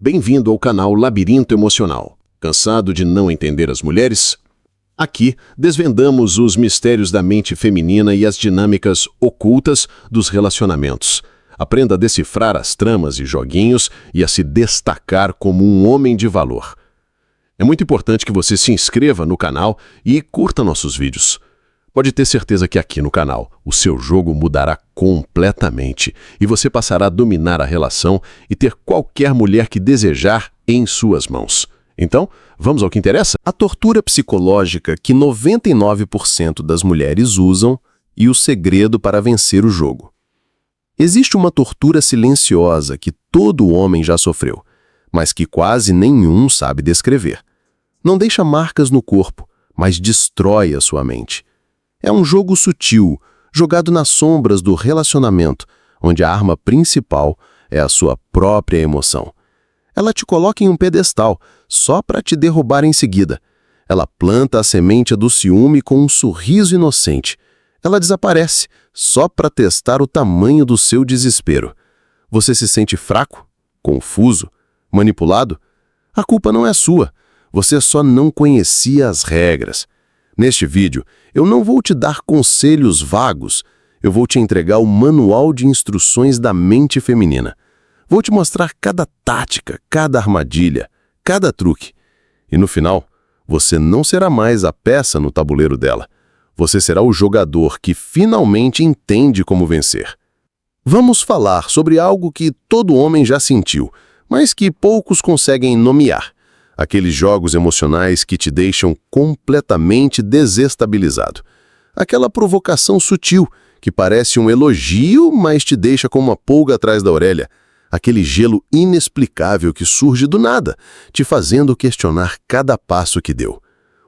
Bem-vindo ao canal Labirinto Emocional. Cansado de não entender as mulheres? Aqui desvendamos os mistérios da mente feminina e as dinâmicas ocultas dos relacionamentos. Aprenda a decifrar as tramas e joguinhos e a se destacar como um homem de valor. É muito importante que você se inscreva no canal e curta nossos vídeos. Pode ter certeza que aqui no canal o seu jogo mudará completamente e você passará a dominar a relação e ter qualquer mulher que desejar em suas mãos. Então, vamos ao que interessa? A tortura psicológica que 99% das mulheres usam e o segredo para vencer o jogo. Existe uma tortura silenciosa que todo homem já sofreu, mas que quase nenhum sabe descrever. Não deixa marcas no corpo, mas destrói a sua mente. É um jogo sutil, jogado nas sombras do relacionamento, onde a arma principal é a sua própria emoção. Ela te coloca em um pedestal, só para te derrubar em seguida. Ela planta a semente do ciúme com um sorriso inocente. Ela desaparece, só para testar o tamanho do seu desespero. Você se sente fraco, confuso, manipulado? A culpa não é sua. Você só não conhecia as regras. Neste vídeo, eu não vou te dar conselhos vagos, eu vou te entregar o manual de instruções da mente feminina. Vou te mostrar cada tática, cada armadilha, cada truque. E no final, você não será mais a peça no tabuleiro dela. Você será o jogador que finalmente entende como vencer. Vamos falar sobre algo que todo homem já sentiu, mas que poucos conseguem nomear. Aqueles jogos emocionais que te deixam completamente desestabilizado. Aquela provocação sutil, que parece um elogio, mas te deixa com uma pulga atrás da orelha. Aquele gelo inexplicável que surge do nada, te fazendo questionar cada passo que deu.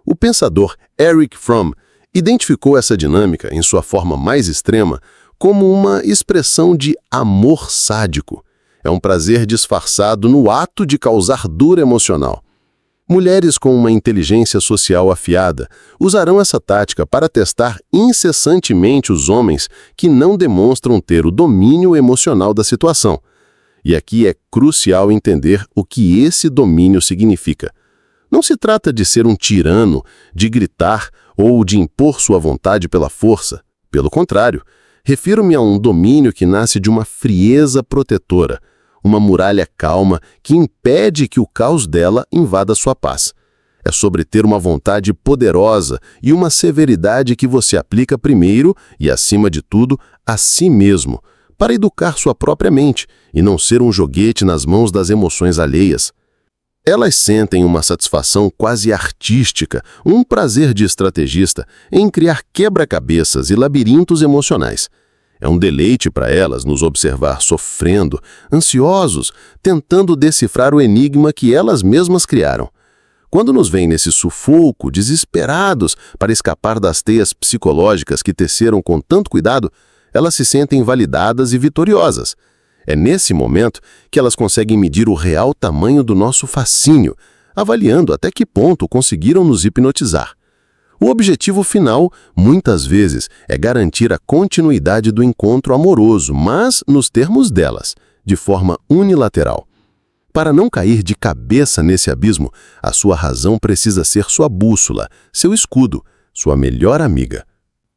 O pensador Erich Fromm identificou essa dinâmica, em sua forma mais extrema, como uma expressão de amor sádico. É um prazer disfarçado no ato de causar dor emocional. Mulheres com uma inteligência social afiada usarão essa tática para testar incessantemente os homens que não demonstram ter o domínio emocional da situação. E aqui é crucial entender o que esse domínio significa. Não se trata de ser um tirano, de gritar ou de impor sua vontade pela força. Pelo contrário, refiro-me a um domínio que nasce de uma frieza protetora, uma muralha calma que impede que o caos dela invada sua paz. É sobre ter uma vontade poderosa e uma severidade que você aplica primeiro e, acima de tudo, a si mesmo, para educar sua própria mente e não ser um joguete nas mãos das emoções alheias. Elas sentem uma satisfação quase artística, um prazer de estrategista em criar quebra-cabeças e labirintos emocionais. É um deleite para elas nos observar sofrendo, ansiosos, tentando decifrar o enigma que elas mesmas criaram. Quando nos veem nesse sufoco, desesperados para escapar das teias psicológicas que teceram com tanto cuidado, elas se sentem validadas e vitoriosas. É nesse momento que elas conseguem medir o real tamanho do nosso fascínio, avaliando até que ponto conseguiram nos hipnotizar. O objetivo final, muitas vezes, é garantir a continuidade do encontro amoroso, mas nos termos delas, de forma unilateral. Para não cair de cabeça nesse abismo, a sua razão precisa ser sua bússola, seu escudo, sua melhor amiga.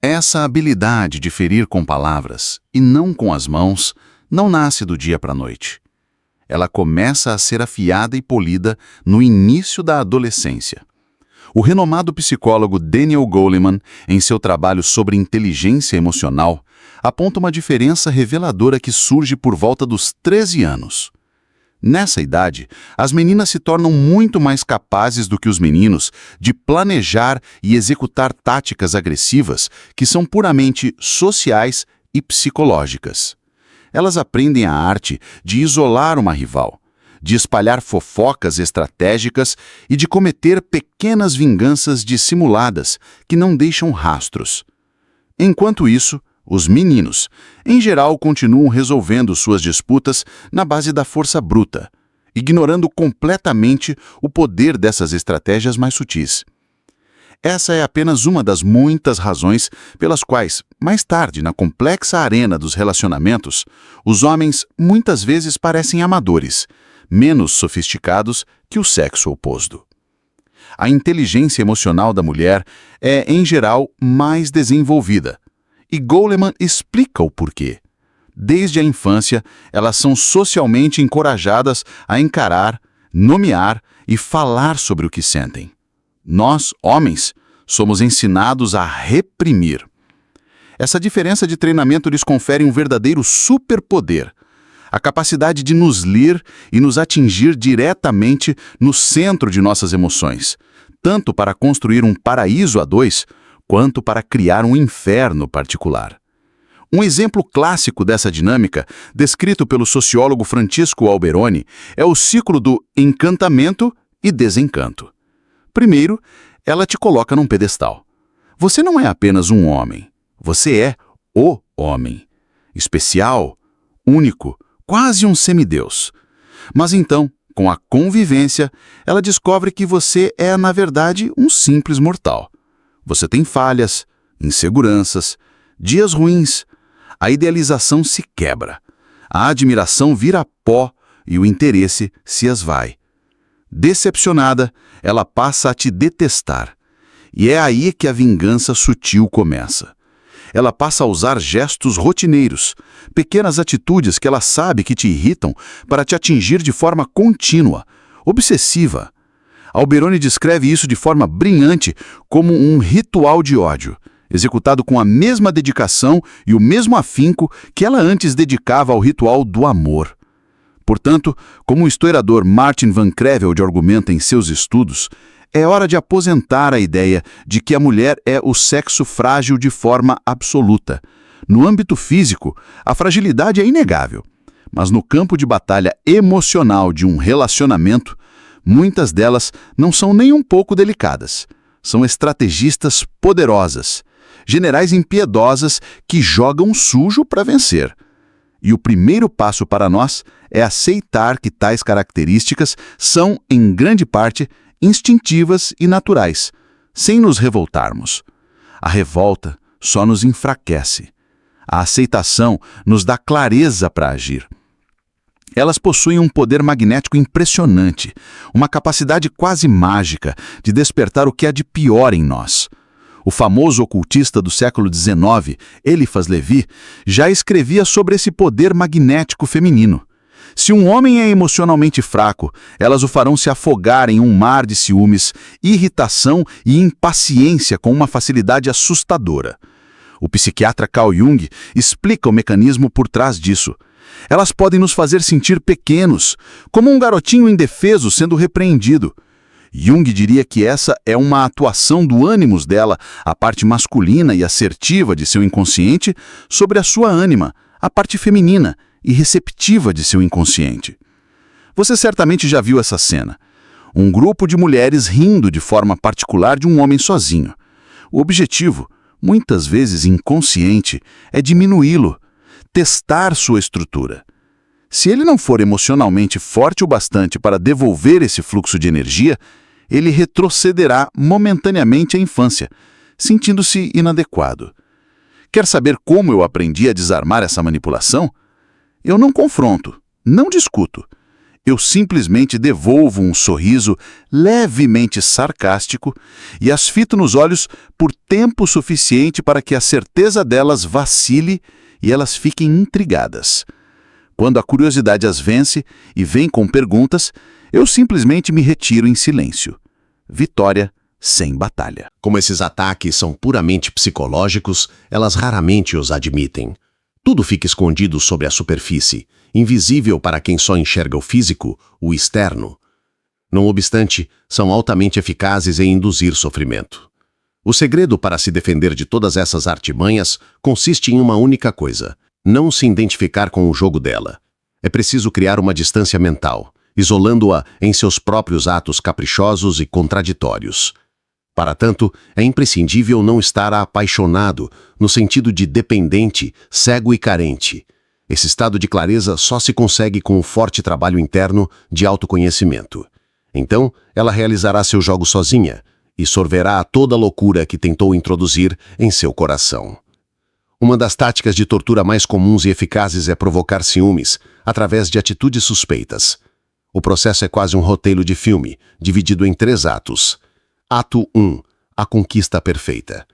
Essa habilidade de ferir com palavras, e não com as mãos, não nasce do dia para a noite. Ela começa a ser afiada e polida no início da adolescência. O renomado psicólogo Daniel Goleman, em seu trabalho sobre inteligência emocional, aponta uma diferença reveladora que surge por volta dos 13 anos. Nessa idade, as meninas se tornam muito mais capazes do que os meninos de planejar e executar táticas agressivas que são puramente sociais e psicológicas. Elas aprendem a arte de isolar uma rival, de espalhar fofocas estratégicas e de cometer pequenas vinganças dissimuladas que não deixam rastros. Enquanto isso, os meninos, em geral, continuam resolvendo suas disputas na base da força bruta, ignorando completamente o poder dessas estratégias mais sutis. Essa é apenas uma das muitas razões pelas quais, mais tarde, na complexa arena dos relacionamentos, os homens muitas vezes parecem amadores, menos sofisticados que o sexo oposto. A inteligência emocional da mulher é, em geral, mais desenvolvida. E Goleman explica o porquê. Desde a infância, elas são socialmente encorajadas a encarar, nomear e falar sobre o que sentem. Nós, homens, somos ensinados a reprimir. Essa diferença de treinamento lhes confere um verdadeiro superpoder, a capacidade de nos ler e nos atingir diretamente no centro de nossas emoções, tanto para construir um paraíso a dois, quanto para criar um inferno particular. Um exemplo clássico dessa dinâmica, descrito pelo sociólogo Francisco Alberoni, é o ciclo do encantamento e desencanto. Primeiro, ela te coloca num pedestal. Você não é apenas um homem, você é o homem. Especial, único, quase um semideus. Mas então, com a convivência, ela descobre que você é, na verdade, um simples mortal. Você tem falhas, inseguranças, dias ruins. A idealização se quebra. A admiração vira pó e o interesse se esvai. Decepcionada, ela passa a te detestar. E é aí que a vingança sutil começa. Ela passa a usar gestos rotineiros, pequenas atitudes que ela sabe que te irritam para te atingir de forma contínua, obsessiva. Alberoni descreve isso de forma brilhante como um ritual de ódio, executado com a mesma dedicação e o mesmo afinco que ela antes dedicava ao ritual do amor. Portanto, como o historiador Martin Van Creveld argumenta em seus estudos, é hora de aposentar a ideia de que a mulher é o sexo frágil de forma absoluta. No âmbito físico, a fragilidade é inegável, mas no campo de batalha emocional de um relacionamento, muitas delas não são nem um pouco delicadas. São estrategistas poderosas, generais impiedosas que jogam sujo para vencer. E o primeiro passo para nós é aceitar que tais características são, em grande parte, instintivas e naturais, sem nos revoltarmos. A revolta só nos enfraquece. A aceitação nos dá clareza para agir. Elas possuem um poder magnético impressionante, uma capacidade quase mágica de despertar o que há de pior em nós. O famoso ocultista do século XIX, Eliphas Levi, já escrevia sobre esse poder magnético feminino. Se um homem é emocionalmente fraco, elas o farão se afogar em um mar de ciúmes, irritação e impaciência com uma facilidade assustadora. O psiquiatra Carl Jung explica o mecanismo por trás disso. Elas podem nos fazer sentir pequenos, como um garotinho indefeso sendo repreendido. Jung diria que essa é uma atuação do ânimos dela, a parte masculina e assertiva de seu inconsciente, sobre a sua ânima, a parte feminina e receptiva de seu inconsciente. Você certamente já viu essa cena. Um grupo de mulheres rindo de forma particular de um homem sozinho. O objetivo, muitas vezes inconsciente, é diminuí-lo, testar sua estrutura. Se ele não for emocionalmente forte o bastante para devolver esse fluxo de energia, ele retrocederá momentaneamente à infância, sentindo-se inadequado. Quer saber como eu aprendi a desarmar essa manipulação? Eu não confronto, não discuto. Eu simplesmente devolvo um sorriso levemente sarcástico e as fito nos olhos por tempo suficiente para que a certeza delas vacile e elas fiquem intrigadas. Quando a curiosidade as vence e vem com perguntas, eu simplesmente me retiro em silêncio. Vitória sem batalha. Como esses ataques são puramente psicológicos, elas raramente os admitem. Tudo fica escondido sobre a superfície, invisível para quem só enxerga o físico, o externo. Não obstante, são altamente eficazes em induzir sofrimento. O segredo para se defender de todas essas artimanhas consiste em uma única coisa: não se identificar com o jogo dela. É preciso criar uma distância mental, isolando-a em seus próprios atos caprichosos e contraditórios. Para tanto, é imprescindível não estar apaixonado, no sentido de dependente, cego e carente. Esse estado de clareza só se consegue com um forte trabalho interno de autoconhecimento. Então, ela realizará seu jogo sozinha e sorverá toda a loucura que tentou introduzir em seu coração. Uma das táticas de tortura mais comuns e eficazes é provocar ciúmes através de atitudes suspeitas. O processo é quase um roteiro de filme, dividido em 3 atos. Ato 1. A conquista perfeita.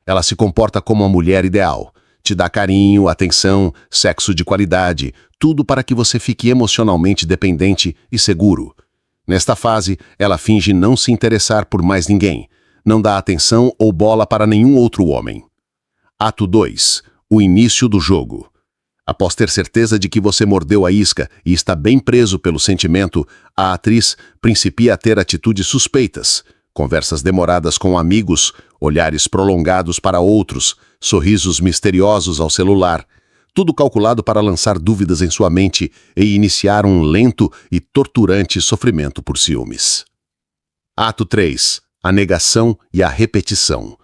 Ela se comporta como uma mulher ideal. Te dá carinho, atenção, sexo de qualidade, tudo para que você fique emocionalmente dependente e seguro. Nesta fase, ela finge não se interessar por mais ninguém. Não dá atenção ou bola para nenhum outro homem. Ato 2. O início do jogo. Após ter certeza de que você mordeu a isca e está bem preso pelo sentimento, a atriz principia a ter atitudes suspeitas, conversas demoradas com amigos, olhares prolongados para outros, sorrisos misteriosos ao celular, tudo calculado para lançar dúvidas em sua mente e iniciar um lento e torturante sofrimento por ciúmes. Ato 3. A negação e a repetição.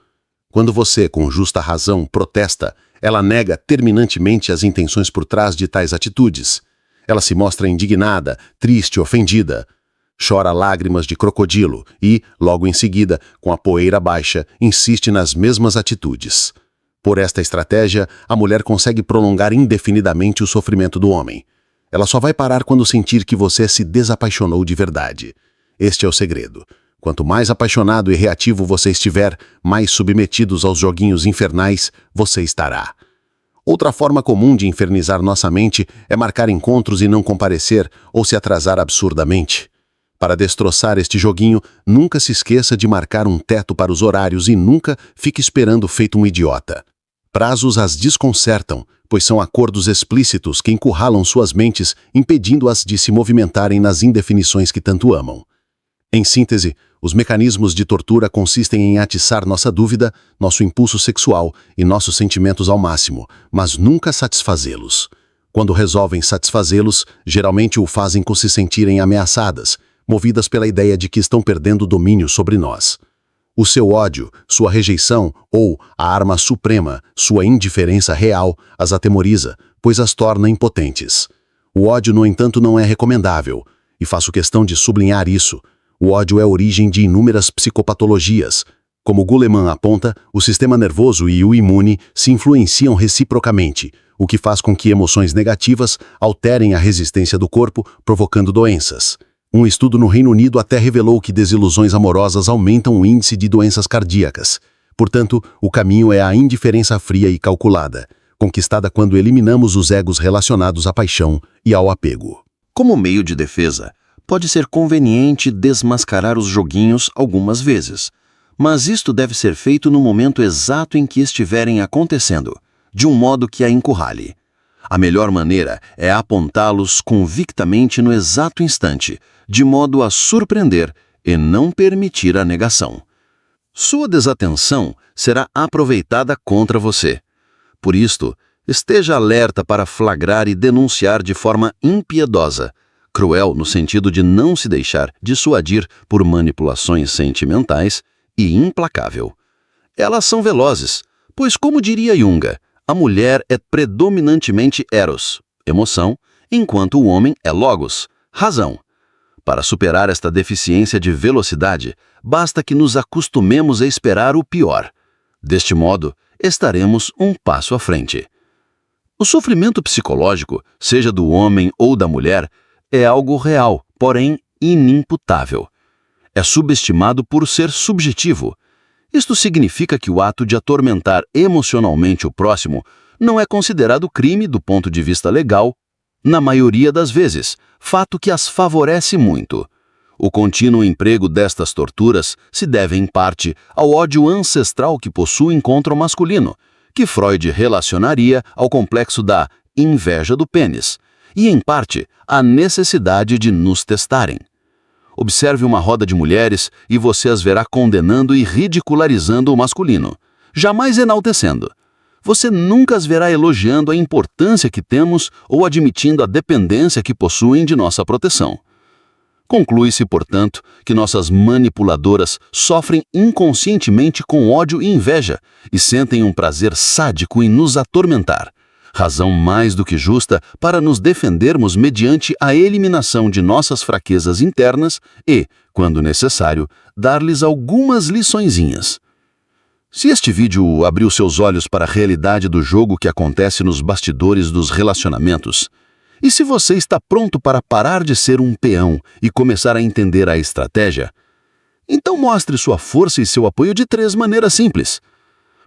Quando você, com justa razão, protesta, ela nega terminantemente as intenções por trás de tais atitudes. Ela se mostra indignada, triste, ofendida. Chora lágrimas de crocodilo e, logo em seguida, com a poeira baixa, insiste nas mesmas atitudes. Por esta estratégia, a mulher consegue prolongar indefinidamente o sofrimento do homem. Ela só vai parar quando sentir que você se desapaixonou de verdade. Este é o segredo. Quanto mais apaixonado e reativo você estiver, mais submetidos aos joguinhos infernais você estará. Outra forma comum de infernizar nossa mente é marcar encontros e não comparecer ou se atrasar absurdamente. Para destroçar este joguinho, nunca se esqueça de marcar um teto para os horários e nunca fique esperando feito um idiota. Prazos as desconcertam, pois são acordos explícitos que encurralam suas mentes, impedindo-as de se movimentarem nas indefinições que tanto amam. Em síntese, os mecanismos de tortura consistem em atiçar nossa dúvida, nosso impulso sexual e nossos sentimentos ao máximo, mas nunca satisfazê-los. Quando resolvem satisfazê-los, geralmente o fazem com se sentirem ameaçadas, movidas pela ideia de que estão perdendo o domínio sobre nós. O seu ódio, sua rejeição ou, a arma suprema, sua indiferença real, as atemoriza, pois as torna impotentes. O ódio, no entanto, não é recomendável, e faço questão de sublinhar isso. O ódio é a origem de inúmeras psicopatologias. Como Goleman aponta, o sistema nervoso e o imune se influenciam reciprocamente, o que faz com que emoções negativas alterem a resistência do corpo, provocando doenças. Um estudo no Reino Unido até revelou que desilusões amorosas aumentam o índice de doenças cardíacas. Portanto, o caminho é a indiferença fria e calculada, conquistada quando eliminamos os egos relacionados à paixão e ao apego. Como meio de defesa, pode ser conveniente desmascarar os joguinhos algumas vezes, mas isto deve ser feito no momento exato em que estiverem acontecendo, de um modo que a encurrale. A melhor maneira é apontá-los convictamente no exato instante, de modo a surpreender e não permitir a negação. Sua desatenção será aproveitada contra você. Por isto, esteja alerta para flagrar e denunciar de forma impiedosa, cruel no sentido de não se deixar dissuadir por manipulações sentimentais e implacável. Elas são velozes, pois, como diria Jung, a mulher é predominantemente eros, emoção, enquanto o homem é logos, razão. Para superar esta deficiência de velocidade, basta que nos acostumemos a esperar o pior. Deste modo, estaremos um passo à frente. O sofrimento psicológico, seja do homem ou da mulher, é algo real, porém inimputável. É subestimado por ser subjetivo. Isto significa que o ato de atormentar emocionalmente o próximo não é considerado crime do ponto de vista legal, na maioria das vezes, fato que as favorece muito. O contínuo emprego destas torturas se deve, em parte, ao ódio ancestral que possuem contra o masculino, que Freud relacionaria ao complexo da inveja do pênis, e, em parte, à necessidade de nos testarem. Observe uma roda de mulheres e você as verá condenando e ridicularizando o masculino, jamais enaltecendo. Você nunca as verá elogiando a importância que temos ou admitindo a dependência que possuem de nossa proteção. Conclui-se, portanto, que nossas manipuladoras sofrem inconscientemente com ódio e inveja e sentem um prazer sádico em nos atormentar, razão mais do que justa para nos defendermos mediante a eliminação de nossas fraquezas internas e, quando necessário, dar-lhes algumas liçõezinhas. Se este vídeo abriu seus olhos para a realidade do jogo que acontece nos bastidores dos relacionamentos, E se você está pronto para parar de ser um peão e começar a entender a estratégia, então mostre sua força e seu apoio de 3 maneiras simples.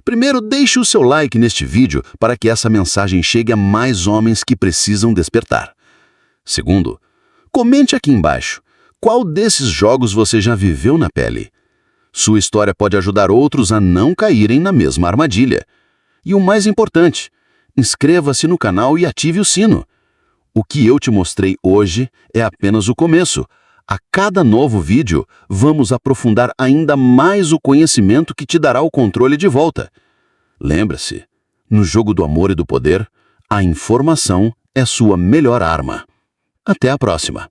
Primeiro, deixe o seu like neste vídeo para que essa mensagem chegue a mais homens que precisam despertar. Segundo, comente aqui embaixo qual desses jogos você já viveu na pele. Sua história pode ajudar outros a não caírem na mesma armadilha. E o mais importante, inscreva-se no canal e ative o sino. O que eu te mostrei hoje é apenas o começo. A cada novo vídeo, vamos aprofundar ainda mais o conhecimento que te dará o controle de volta. Lembre-se, no jogo do amor e do poder, a informação é sua melhor arma. Até a próxima!